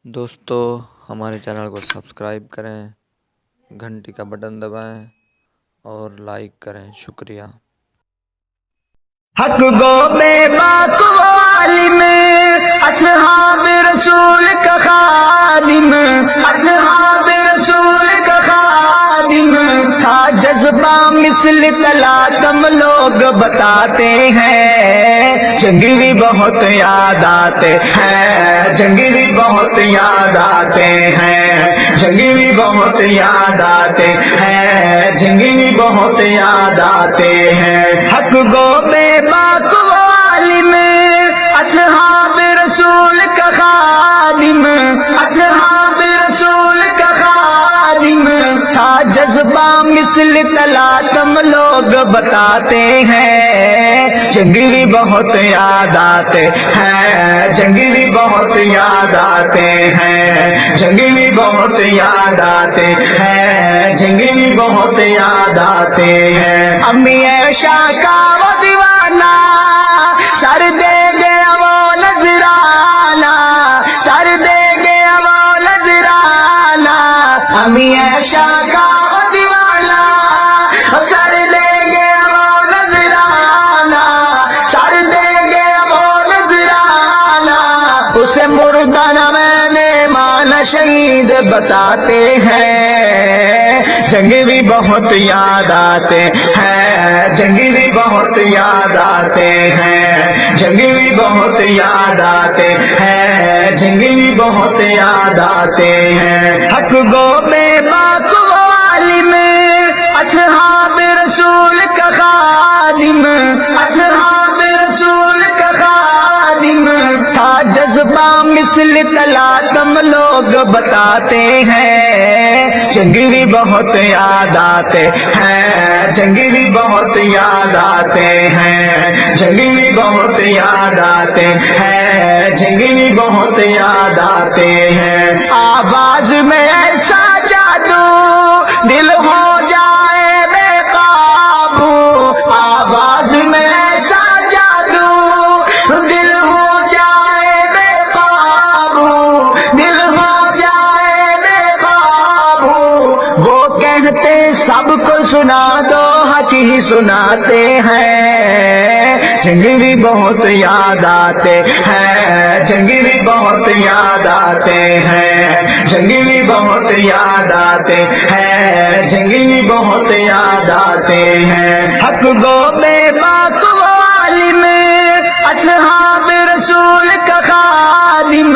دوستو ہمارے چینل کو سبسکرائب کریں، گھنٹی کا بٹن دبائیں اور لائک کریں، شکریہ۔ حق گو بے باک و عالم، اصحاب رسول کا خادم، اصحاب رسول کا خادم تھا جذبہ مثل تلاطم، لوگ بتاتے ہیں جنگ بھی بہت یاد آتے ہیں، جنگ بھی بہت یاد آتے ہیں، جنگ بھی بہت یاد آتے ہیں، جنگ بھی بہت یاد آتے ہیں۔ حق گو بے باک و عالم، اصحاب رسول کا خادم، اصحاب رسول کا خادم تھا جذبہ مثل تلاطم، لوگ بتاتے ہیں جنگ بھی بہت یاد آتے ہیں، جنگ بھی بہت یاد آتے ہیں، جنگ بھی بہت یاد آتے ہیں، جنگ بھی بہت یاد آتے ہیں۔ امی عائشہ کا وہ دیوانہ سر دے گیا وہ نذرانہ، سر دے گیا وہ نذرانہ، امی عائشہ کا وہ دیوانہ سر دے گیا وہ نذرانہ، سر دے گیا وہ نذرانہ، اسے مردہ نہ میں نے مانا شہید بتاتے ہیں، جنگ بھی بہت یاد آتے ہیں، جنگ بھی بہت یاد آتے ہیں، جنگ بھی بہت یاد آتے ہیں، جنگ بھی بہت یاد آتے ہیں۔ حق گو بے باک و عالم، اصحاب رسول کا خادم، اصحاب رسول کا خادم تھا جذبہ مثل تلاطم، لوگ بتاتے ہیں جنگ بھی بہت یاد آتے ہیں، جنگ بھی بہت یاد آتے ہیں، جنگ بھی بہت یاد آتے ہیں، جنگ بھی بہت یاد آتے ہیں۔ آواز میں ایسا جادو دل ہو جائے بے قابو، آواز میں ایسا جادو دل ہو جائے بے قابو، دل ہو جائے بے قابو، وہ کہتے سب کو سنا دو، حق ہی سناتے ہیں، جنگ بھی بہت یاد آتے ہیں، جنگ بھی بہت یاد آتے ہیں، جنگ بھی بہت یاد آتے ہیں، جنگ بھی بہت یاد آتے ہیں۔ حق گو بے باک و عالم، اصحاب رسول کا خادم،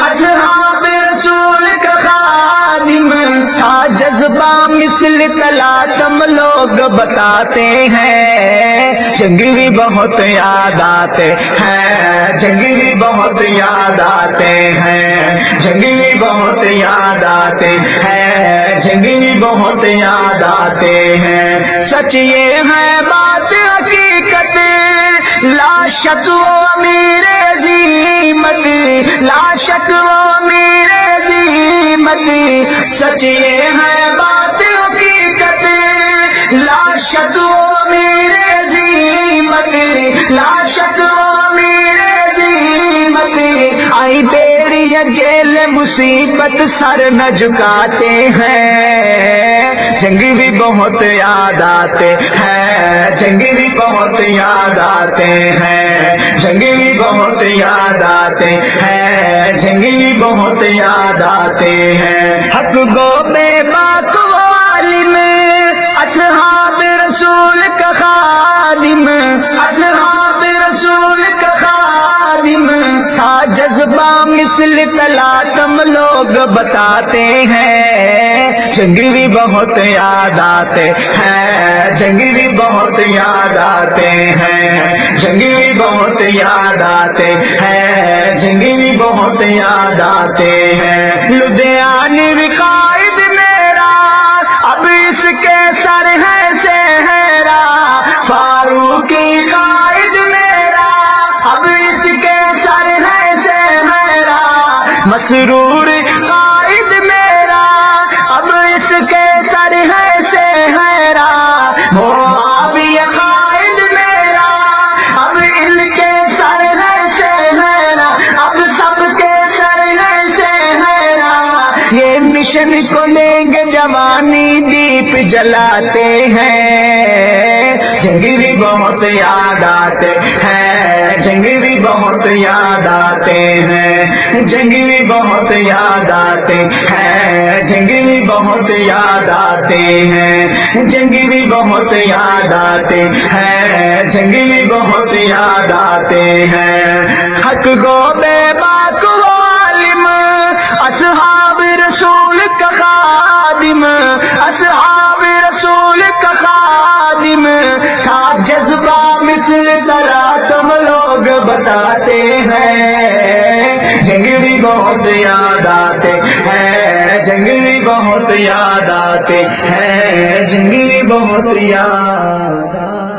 اصحاب رسول کا خادم تھا جذبہ مثل تلاطم، لوگ بتاتے ہیں جنگ بھی بہت یاد آتے ہیں، جنگ بھی بہت یاد آتے ہیں، جنگ بھی بہت یاد آتے ہیں، جنگ بھی بہت یاد آتے ہیں۔ سچ یہ ہے بات حقیقت، لا شک وہ امیر عظیمت، لا شک وہ امیر عظیمت، سچ یہ ہے بات حقیقت، لا شک وہ امیر عظیمت، لا شک وہ امیر عظیمت، آئی بیڑی جیل مصیبت سر نہ جھکاتے ہیں، جنگ بھی بہت یاد آتے ہیں، جنگ بھی بہت یاد آتے ہیں، جنگ بھی بہت یاد آتے ہیں، جنگ بھی بہت یاد آتے ہیں۔ حق گو بے باک و عالم، اصحاب رسول کا خادم، اصحاب رسول کا خادم تھا جذبہ مثل تلاطم، لوگ بتاتے ہیں جنگ بھی بہت یاد آتے ہیں، جنگ بھی بہت یاد آتے ہیں، جنگ بھی بہت یاد آتے ہیں، جنگ بھی بہت یاد آتے ہیں۔ لدھیانوی قائد میرا اب اس کے سر ہے صحرا، فاروقی قائد میرا اب اس کے سر ہے صحرا، مسرور قائد میرا اب اس کے سر ہے صحرا، معاویہ قائد میرا اب ان کے سر ہے صحرا، اب سب کے سر ہے صحرا، گلشن کو دیں گے جوانی دیپ جلاتے ہیں، جنگ بھی بہت یاد آتے ہیں، جنگ بھی بہت یاد آتے ہیں، جنگ بھی بہت یاد آتے ہیں، جنگ بھی بہت یاد آتے ہیں، جنگ بھی بہت یاد آتے ہیں، جنگ بھی بہت یاد آتے ہیں۔ حق گو بے باک و عالم، اصحاب رسول کا خادم، اصحاب رسول کا خادم، تھا جذبہ مثل طرح تم لوگ بتاتے ہیں، جنگ بھی بہت یاد آتے ہیں، جنگ بھی بہت یاد آتے ہیں، جنگ بھی بہت یاد آتے ہیں۔